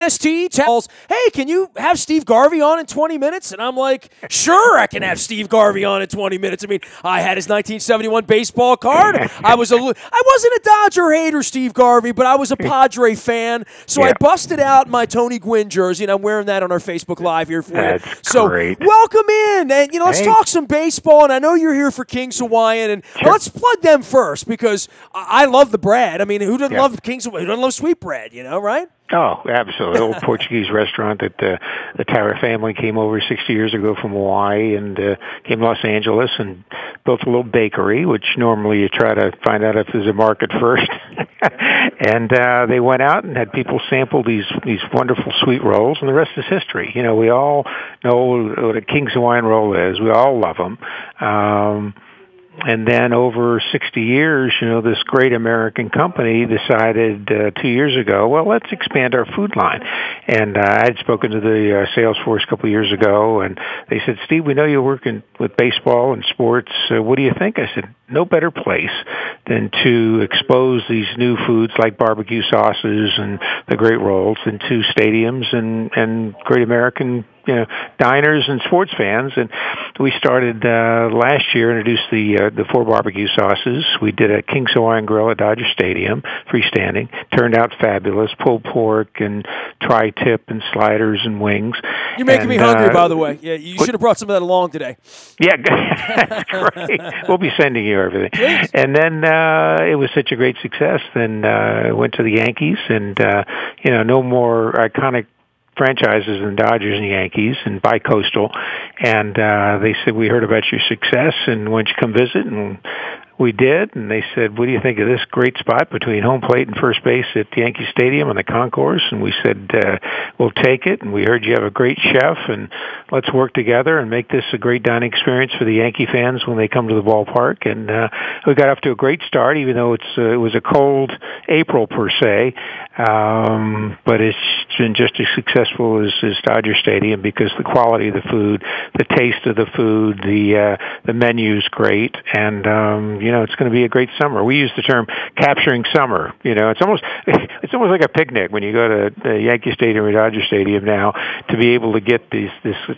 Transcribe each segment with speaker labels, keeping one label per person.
Speaker 1: WNST tells, hey, can you have Steve Garvey on in 20 minutes? And I'm like, sure, I can have Steve Garvey on in 20 minutes. I mean, I had his 1971 baseball card. I wasn't a Dodger hater, Steve Garvey, but I was a Padre fan. So I busted out my Tony Gwynn jersey, and I'm wearing that on our Facebook Live here for you. So
Speaker 2: great.
Speaker 1: Welcome in, and let's talk some baseball. And I know you're here for King's Hawaiian, and let's plug them first because I love the bread. I mean, who doesn't love King's Hawaiian? Who doesn't love sweet bread? Right?
Speaker 2: Oh, absolutely. The old Portuguese restaurant that the Tyra family came over 60 years ago from Hawaii and came to Los Angeles and built a little bakery, which normally you try to find out if there's a market first. And they went out and had people sample these wonderful sweet rolls, and the rest is history. We all know what a King's Hawaiian roll is. We all love them. And then over 60 years, this great American company decided 2 years ago, well, let's expand our food line. And I had spoken to the sales force a couple of years ago, and they said, Steve, we know you're working with baseball and sports. What do you think? I said, no better place than to expose these new foods like barbecue sauces and the great rolls into stadiums and great American diners and sports fans. And we started last year, introduced the 4 barbecue sauces. We did a King's Hawaiian Grill at Dodger Stadium, freestanding. Turned out fabulous. Pulled pork and tri-tip and sliders and wings.
Speaker 1: You're making me hungry, by the way. Yeah, you should have brought some of that along today.
Speaker 2: Yeah, that's great. We'll be sending you everything.
Speaker 1: Please.
Speaker 2: And then it was such a great success. Then went to the Yankees, and no more iconic franchises than Dodgers and Yankees and bi-coastal. And they said, we heard about your success, and why don't you come visit? And we did, and they said, what do you think of this great spot between home plate and first base at Yankee Stadium on the concourse? And we said, we'll take it, and we heard you have a great chef, and let's work together and make this a great dining experience for the Yankee fans when they come to the ballpark. And we got off to a great start, even though it was a cold April per se, but it's been just as successful as Dodger Stadium because the quality of the food, the taste of the food, the menu's great, and it's going to be a great summer. We use the term capturing summer. It's almost like a picnic when you go to Yankee Stadium or Dodger Stadium now to be able to get this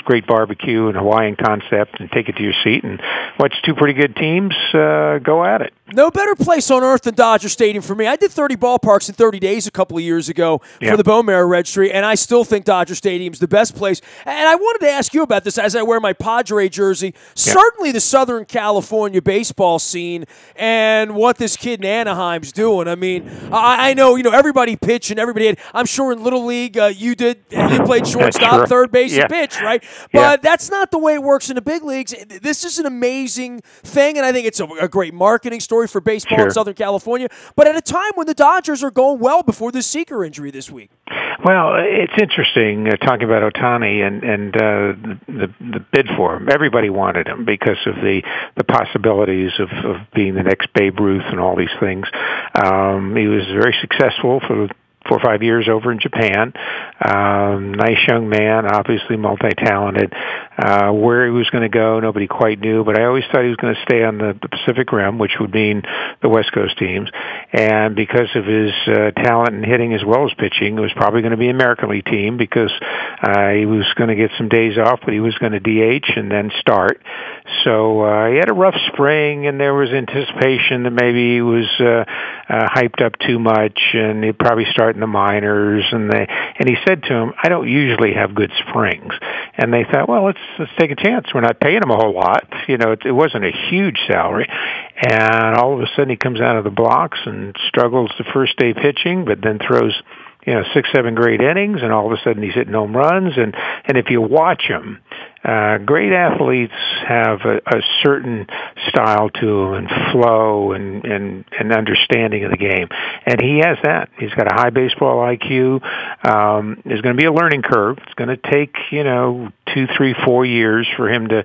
Speaker 2: great barbecue and Hawaiian concept and take it to your seat and watch 2 pretty good teams go at it.
Speaker 1: No better place on earth than Dodger Stadium for me. I did 30 ballparks in 30 days a couple of years ago for the Bone Marrow Registry, and I still think Dodger Stadium's the best place. And I wanted to ask you about this as I wear my Padre jersey. Certainly the Southern California baseball scene and what this kid in Anaheim's doing. I mean, I know, everybody pitched and everybody had, I'm sure in Little League you played shortstop, third base, and pitch, right? But that's not the way it works in the big leagues. This is an amazing thing, and I think it's a great marketing story for baseball in Southern California, but at a time when the Dodgers are going well before this Seeker injury this week.
Speaker 2: Well, it's interesting talking about Ohtani and the bid for him. Everybody wanted him because of the possibilities of being the next Babe Ruth and all these things. He was very successful for 4 or 5 years over in Japan. Nice young man, obviously multi-talented. Where he was going to go, nobody quite knew, but I always thought he was going to stay on the Pacific Rim, which would mean the West Coast teams. And because of his talent in hitting as well as pitching, it was probably going to be an American League team because he was going to get some days off, but he was going to DH and then start. So he had a rough spring, and there was anticipation that maybe he was hyped up too much, and he'd probably start in the minors. And he said to him, I don't usually have good springs. And they thought, well, let's take a chance. We're not paying him a whole lot. It wasn't a huge salary. And all of a sudden he comes out of the blocks and struggles the first day pitching, but then throws 6, 7 great innings, and all of a sudden he's hitting home runs. And if you watch him, great athletes have a certain style to them and flow and understanding of the game. And he has that. He's got a high baseball IQ. There's going to be a learning curve. It's going to take, 2, 3, 4 years for him to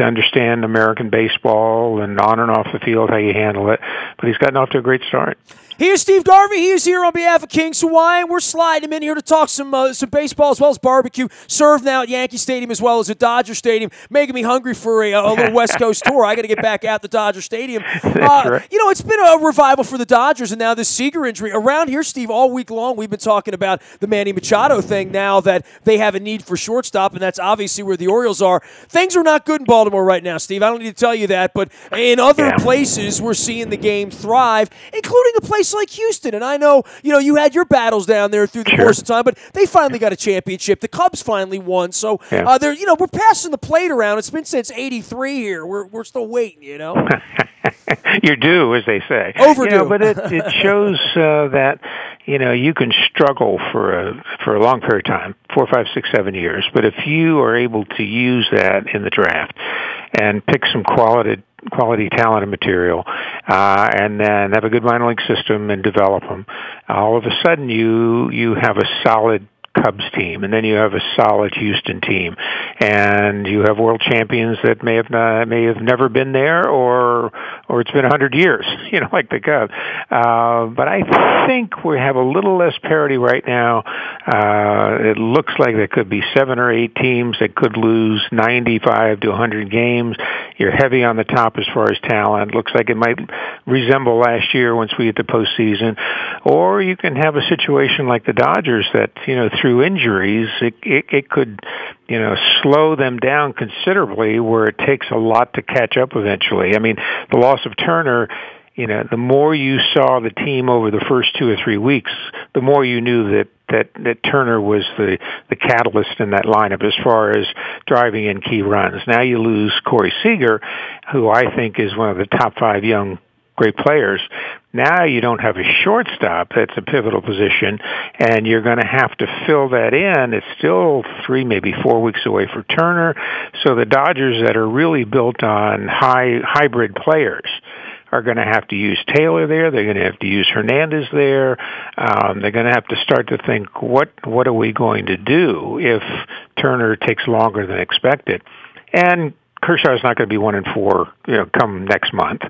Speaker 2: understand American baseball and on and off the field, how you handle it. But he's gotten off to a great start.
Speaker 1: Here's Steve Garvey. He is here on behalf of King's Hawaiian. We're sliding him in here to talk some baseball as well as barbecue. Served now at Yankee Stadium as well as is at Dodger Stadium, making me hungry for a little West Coast tour. I got to get back at the Dodger Stadium.
Speaker 2: Right.
Speaker 1: It's been a revival for the Dodgers, and now this Seager injury. Around here, Steve, all week long, we've been talking about the Manny Machado thing now that they have a need for shortstop, and that's obviously where the Orioles are. Things are not good in Baltimore right now, Steve. I don't need to tell you that, but in other places, we're seeing the game thrive, including a place like Houston. And I know, you had your battles down there through the course of time, but they finally got a championship. The Cubs finally won. So, we're passing the plate around. It's been since '83 here. We're still waiting,
Speaker 2: You're due, as they say.
Speaker 1: Overdue.
Speaker 2: But it shows that, you can struggle for a long period of time, 4, 5, 6, 7 years. But if you are able to use that in the draft and pick some quality talent and material, and then have a good minor league system and develop them, all of a sudden you have a solid Cubs team, and then you have a solid Houston team, and you have world champions that may have never been there, or it's been 100 years, like the Cubs. But I think we have a little less parity right now. It looks like there could be 7 or 8 teams that could lose 95 to 100 games. You're heavy on the top as far as talent. Looks like it might resemble last year once we hit the postseason. Or you can have a situation like the Dodgers that, through injuries, it could, slow them down considerably, where it takes a lot to catch up eventually. I mean, the loss of Turner, the more you saw the team over the first 2 or 3 weeks, the more you knew that Turner was the catalyst in that lineup as far as driving in key runs. Now you lose Corey Seager, who I think is one of the top 5 young great players. Now you don't have a shortstop. That's a pivotal position, and you're going to have to fill that in. It's still 3, maybe 4 weeks away for Turner. So the Dodgers that are really built on hybrid players are going to have to use Taylor there. They're going to have to use Hernandez there. They're going to have to start to think, what are we going to do if Turner takes longer than expected? And Kershaw's not going to be 1-4, come next month,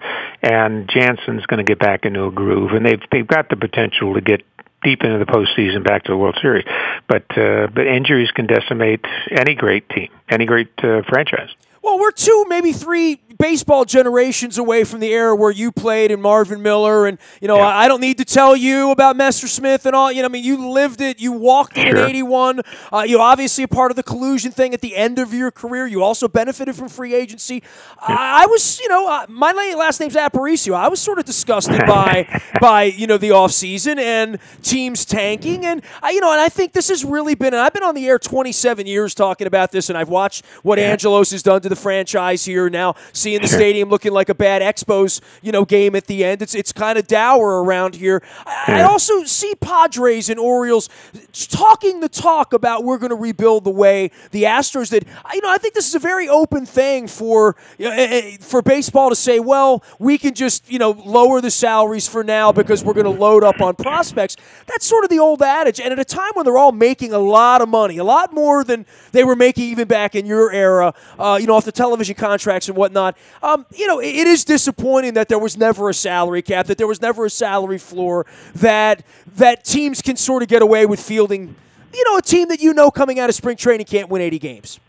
Speaker 2: and Jansen's going to get back into a groove, and they've got the potential to get deep into the postseason, back to the World Series. But injuries can decimate any great team, any great franchise.
Speaker 1: Well, we're 2, maybe 3 baseball generations away from the era where you played and Marvin Miller, and I don't need to tell you about Nestor Smith and all. You lived it, you walked it in '81. You're obviously a part of the collusion thing at the end of your career. You also benefited from free agency. I was, my last name's Aparicio. I was sort of disgusted by the offseason and teams tanking, and I think this has really been. And I've been on the air 27 years talking about this, and I've watched what Angelos has done to the franchise here now. Seeing the stadium looking like a bad Expos, game at the end. It's kind of dour around here. I also see Padres and Orioles talking the talk about we're going to rebuild the way the Astros did. I think this is a very open thing for baseball to say, well, we can just, lower the salaries for now because we're going to load up on prospects. That's sort of the old adage. And at a time when they're all making a lot of money, a lot more than they were making even back in your era, off the television contracts and whatnot, it is disappointing that there was never a salary cap, that there was never a salary floor, that teams can sort of get away with fielding, a team that coming out of spring training can't win 80 games.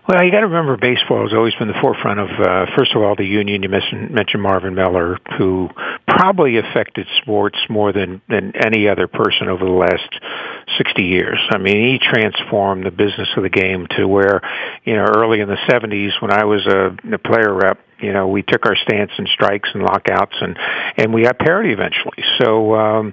Speaker 2: Well, you got to remember, baseball has always been the forefront of, first of all, the union. You mentioned Marvin Miller, who probably affected sports more than any other person over the last 60 years. I mean, he transformed the business of the game to where, early in the 70s, when I was a player rep, we took our stance in strikes and lockouts, and we got parity eventually. So,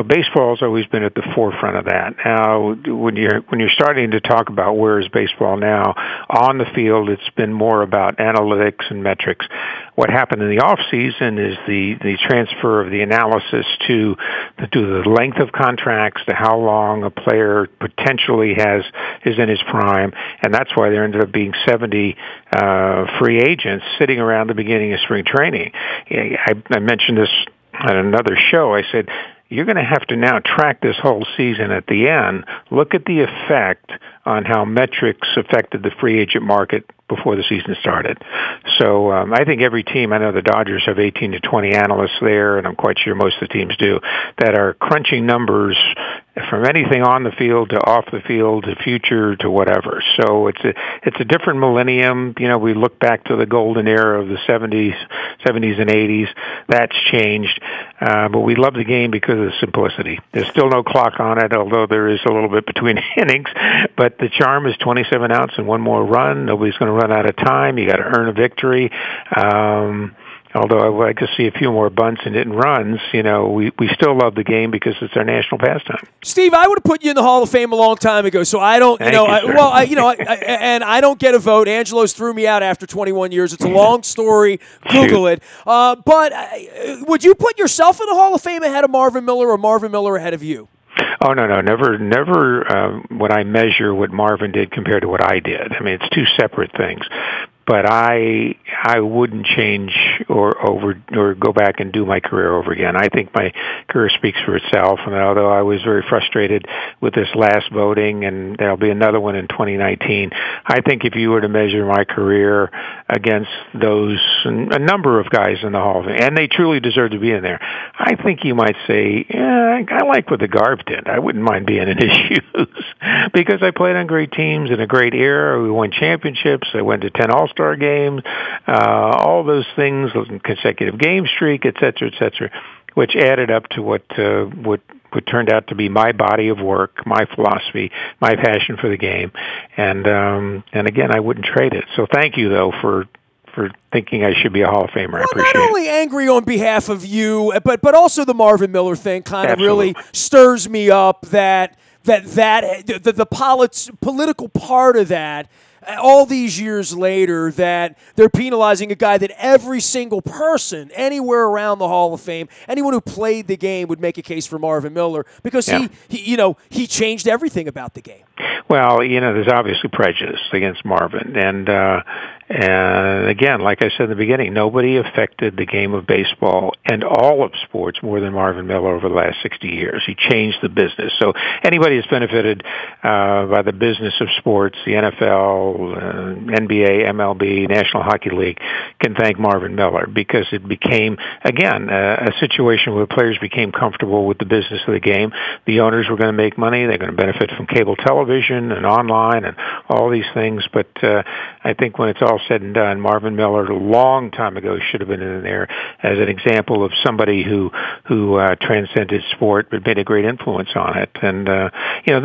Speaker 2: baseball has always been at the forefront of that. Now, when you're starting to talk about where is baseball now, on the field, it's been more about analytics and metrics. What happened in the off season is the transfer of the analysis to the length of contracts, to how long a player potentially is in his prime, and that's why there ended up being 70 free agents sitting around the beginning of spring training. I mentioned this on another show. I said, you're going to have to now track this whole season at the end. Look at the effect on how metrics affected the free agent market before the season started. So I think every team, I know the Dodgers have 18 to 20 analysts there, and I'm quite sure most of the teams do, that are crunching numbers from anything on the field to off the field to future to whatever. So it's a different millennium. You know, we look back to the golden era of the 70s and 80s. That's changed. But we love the game because of the simplicity. There's still no clock on it, although there is a little bit between innings. But the charm is 27 outs and one more run. Nobody's going to run out of time. You got to earn a victory. Although I would like to see a few more bunts and hit and runs, you know, we still love the game because it's our national pastime.
Speaker 1: Steve, I would have put you in the Hall of Fame a long time ago, so I don't, and I don't get a vote. Angelo's threw me out after 21 years. It's a long story. Google it. But would you put yourself in the Hall of Fame ahead of Marvin Miller or Marvin Miller ahead of you?
Speaker 2: Oh, no, never would I measure what Marvin did compared to what I did. I mean, it's two separate things. But I wouldn't change or go back and do my career over again. I think my career speaks for itself. And although I was very frustrated with this last voting, and there'll be another one in 2019, I think if you were to measure my career against those, a number of guys in the Hall of Fame, and they truly deserve to be in there, I think you might say, yeah, I like what the Garv did. I wouldn't mind being in his shoes because I played on great teams in a great era. We won championships. I went to 10 All-Star games, all those things, consecutive game streak, et cetera, which added up to what turned out to be my body of work, my philosophy, my passion for the game, and again, I wouldn't trade it. So thank you though for thinking I should be a Hall of Famer. I appreciate it.
Speaker 1: Not only angry on behalf of you, but also the Marvin Miller thing kind of really stirs me up. The political part of that. All these years later, that they're penalizing a guy that every single person anywhere around the Hall of Fame, anyone who played the game would make a case for Marvin Miller because he changed everything about the game.
Speaker 2: Well, you know, there's obviously prejudice against Marvin, and again, like I said in the beginning, nobody affected the game of baseball and all of sports more than Marvin Miller over the last 60 years. He changed the business. So anybody who's benefited by the business of sports, the NFL, NBA, MLB, National Hockey League, can thank Marvin Miller because it became, again, a situation where players became comfortable with the business of the game. The owners were going to make money. They're going to benefit from cable television and online and all these things. But I think when it's all said and done, Marvin Miller, a long time ago, should have been in there as an example of somebody who transcended sport but made a great influence on it. And,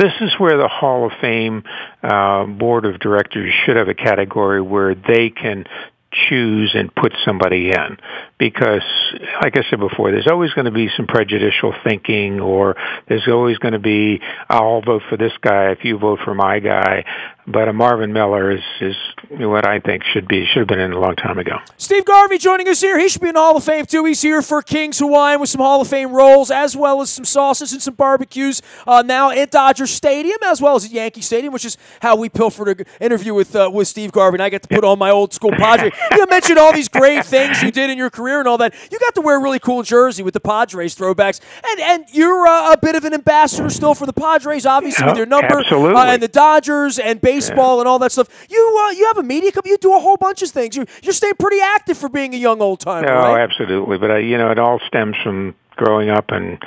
Speaker 2: this is where the Hall of Fame board of directors should have a category where they can choose and put somebody in, because like I said before, there's always going to be some prejudicial thinking, or there's always going to be, I'll vote for this guy if you vote for my guy. But a Marvin Miller is what I think should have been in a long time ago.
Speaker 1: Steve Garvey joining us here. He should be in the Hall of Fame too. He's here for King's Hawaiian with some Hall of Fame rolls, as well as some sauces and some barbecues now at Dodger Stadium, as well as at Yankee Stadium, which is how we pilfered an interview with Steve Garvey. And I get to put on my old school Padre. You mentioned all these great things you did in your career and all that. You got to wear a really cool jersey with the Padres throwbacks, and you're a bit of an ambassador still for the Padres, obviously, with your number and the Dodgers and baseball and all that stuff. You have a media company. You do a whole bunch of things. You're staying pretty active for being a young old timer.
Speaker 2: Oh,
Speaker 1: right?
Speaker 2: Absolutely. But it all stems from growing up and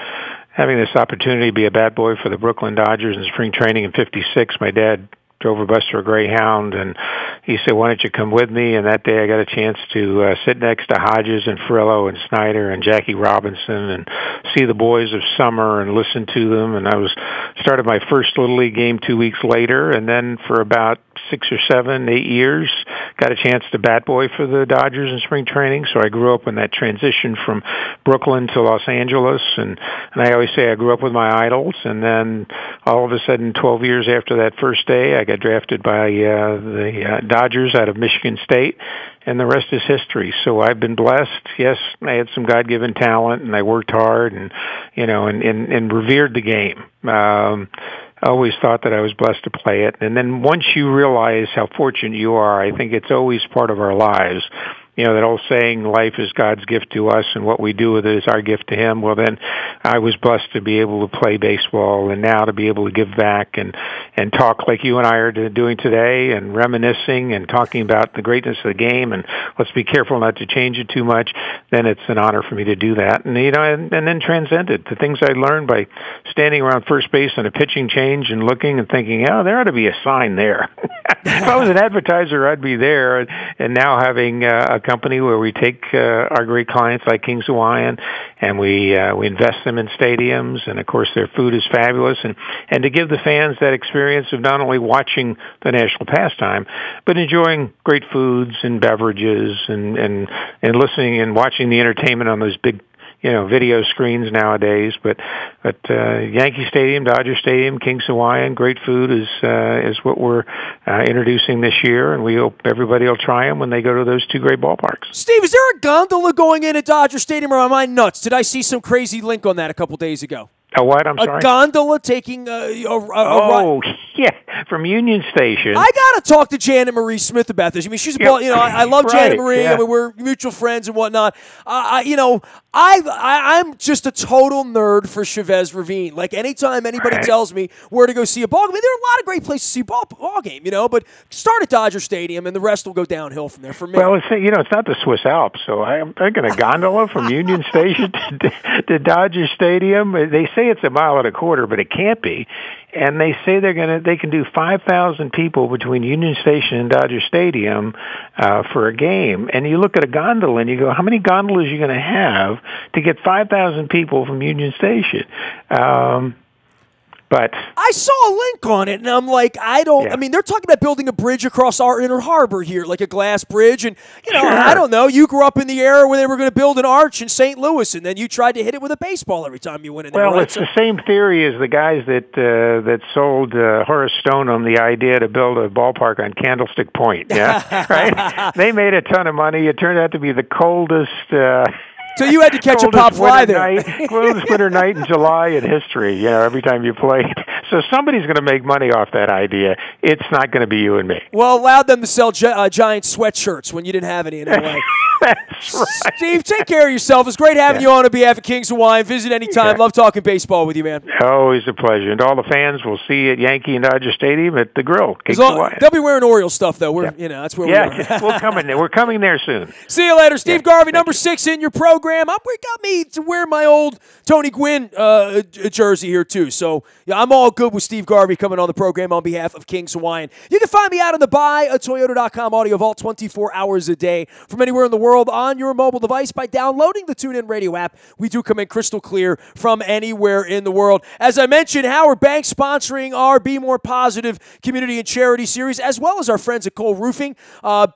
Speaker 2: having this opportunity to be a bat boy for the Brooklyn Dodgers in spring training in '56. My dad drove a bus to a Greyhound, and he said, "Why don't you come with me?" And that day I got a chance to sit next to Hodges and Frillo and Snyder and Jackie Robinson and see the boys of summer and listen to them. And I started my first Little League game 2 weeks later, and then for about 6 or 7, 8 years, got a chance to bat boy for the Dodgers in spring training. So I grew up in that transition from Brooklyn to Los Angeles, and I always say I grew up with my idols. And then all of a sudden, 12 years after that first day, I got drafted by the Dodgers out of Michigan State, and the rest is history. So I've been blessed. Yes, I had some God-given talent, and I worked hard, and and revered the game. I always thought that I was blessed to play it. And then once you realize how fortunate you are, I think it's always part of our lives. That old saying, life is God's gift to us, and what we do with it is our gift to Him. Well, then I was blessed to be able to play baseball, and now to be able to give back and and talk like you and I are doing today, and reminiscing and talking about the greatness of the game, and let's be careful not to change it too much, then it's an honor for me to do that. And and then transcend it. The things I learned by standing around first base on a pitching change and looking and thinking, oh, there ought to be a sign there. If I was an advertiser, I'd be there. And now having a company where we take our great clients like Kings Hawaiian, and we invest them in stadiums, and of course their food is fabulous, and to give the fans that experience of not only watching the national pastime, but enjoying great foods and beverages, and listening and watching the entertainment on those big video screens nowadays. But Yankee Stadium, Dodger Stadium, Kings Hawaiian, great food is what we're introducing this year, and we hope everybody will try them when they go to those two great ballparks.
Speaker 1: Steve, is there a gondola going in at Dodger Stadium, or am I nuts? Did I see some crazy link on that a couple days ago?
Speaker 2: A what? I'm sorry?
Speaker 1: A gondola taking
Speaker 2: yeah, from Union Station.
Speaker 1: I got to talk to Janet Marie Smith about this. I mean, she's I love Janet Marie. Yeah. I mean, we're mutual friends and whatnot. I'm just a total nerd for Chavez Ravine. Like, anytime anybody tells me where to go see a ball game, I mean, there are a lot of great places to see a ball game, but start at Dodger Stadium, and the rest will go downhill from there for me.
Speaker 2: Well, it's not the Swiss Alps, so I'm taking a gondola from Union Station to Dodger Stadium. They say it's 1.25 miles, but it can't be. And they say they can do 5,000 people between Union Station and Dodger Stadium for a game. And you look at a gondola and you go, how many gondolas are you going to have to get 5,000 people from Union Station? But
Speaker 1: I saw a link on it, and I'm like, I mean, they're talking about building a bridge across our inner harbor here, like a glass bridge. And,
Speaker 2: sure.
Speaker 1: I don't know. You grew up in the era where they were going to build an arch in St. Louis, and then you tried to hit it with a baseball every time you went in there.
Speaker 2: Well, it's the same theory as the guys that sold Horace Stoneham the idea to build a ballpark on Candlestick Point. Yeah, right? They made a ton of money. It turned out to be the coldest...
Speaker 1: So you had to catch a pop fly there.
Speaker 2: Coldest winter night in July in history, every time you played. So somebody's going to make money off that idea. It's not going to be you and me.
Speaker 1: Well, allowed them to sell giant sweatshirts when you didn't have any in LA.
Speaker 2: That's right.
Speaker 1: Steve, take care of yourself. It's great having you on behalf of Kings Hawaiian. Visit anytime. Love talking baseball with you, man.
Speaker 2: Always a pleasure. And to all the fans, we'll see you at Yankee and Dodger Stadium at the Grill. Kings Hawaiian.
Speaker 1: They'll be wearing Orioles stuff, though. That's where we are.
Speaker 2: We'll come in there. We're coming there soon.
Speaker 1: See you later. Steve Garvey, number 6 in your program. We got me to wear my old Tony Gwynn jersey here, too. So, I'm all good with Steve Garvey coming on the program on behalf of Kings Hawaiian. You can find me out on the buyatoyota.com audio vault 24 hours a day from anywhere in the world on your mobile device by downloading the TuneIn Radio app. We do come in crystal clear from anywhere in the world. As I mentioned, Howard Bank sponsoring our Be More Positive community and charity series, as well as our friends at Cole Roofing.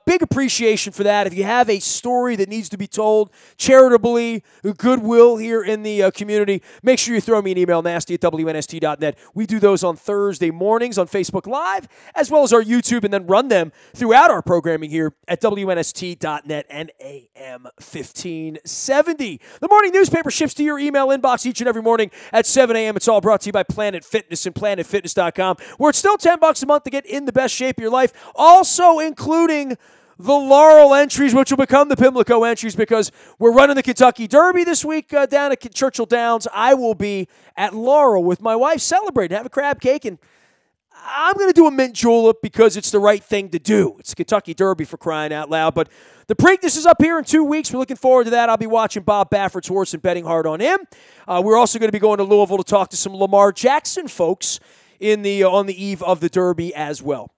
Speaker 1: Big appreciation for that. If you have a story that needs to be told charitably, goodwill here in the community, make sure you throw me an email, nasty@WNST.net. We do those on Thursday mornings on Facebook Live, as well as our YouTube, and then run them throughout our programming here at WNST.net and AM 1570. The morning newspaper ships to your email inbox each and every morning at 7 a.m. It's all brought to you by Planet Fitness and PlanetFitness.com, where it's still $10 a month to get in the best shape of your life, also including the Laurel entries, which will become the Pimlico entries, because we're running the Kentucky Derby this week down at Churchill Downs. I will be at Laurel with my wife celebrating, have a crab cake, and I'm going to do a mint julep because it's the right thing to do. It's Kentucky Derby, for crying out loud. But the Preakness is up here in 2 weeks. We're looking forward to that. I'll be watching Bob Baffert's horse and betting hard on him. We're also going to be going to Louisville to talk to some Lamar Jackson folks on the eve of the Derby as well.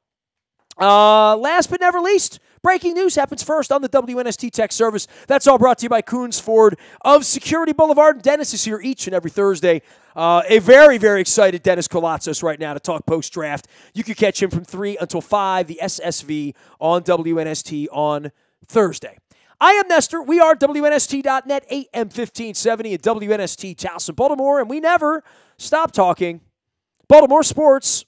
Speaker 1: Last but never least, breaking news happens first on the WNST Tech Service. That's all brought to you by Coons Ford of Security Boulevard. Dennis is here each and every Thursday. A very, very excited Dennis Colatzos right now to talk post-draft. You can catch him from 3 until 5, the SSV on WNST on Thursday. I am Nestor. We are WNST.net, AM 1570 at WNST Towson, Baltimore, and we never stop talking Baltimore sports.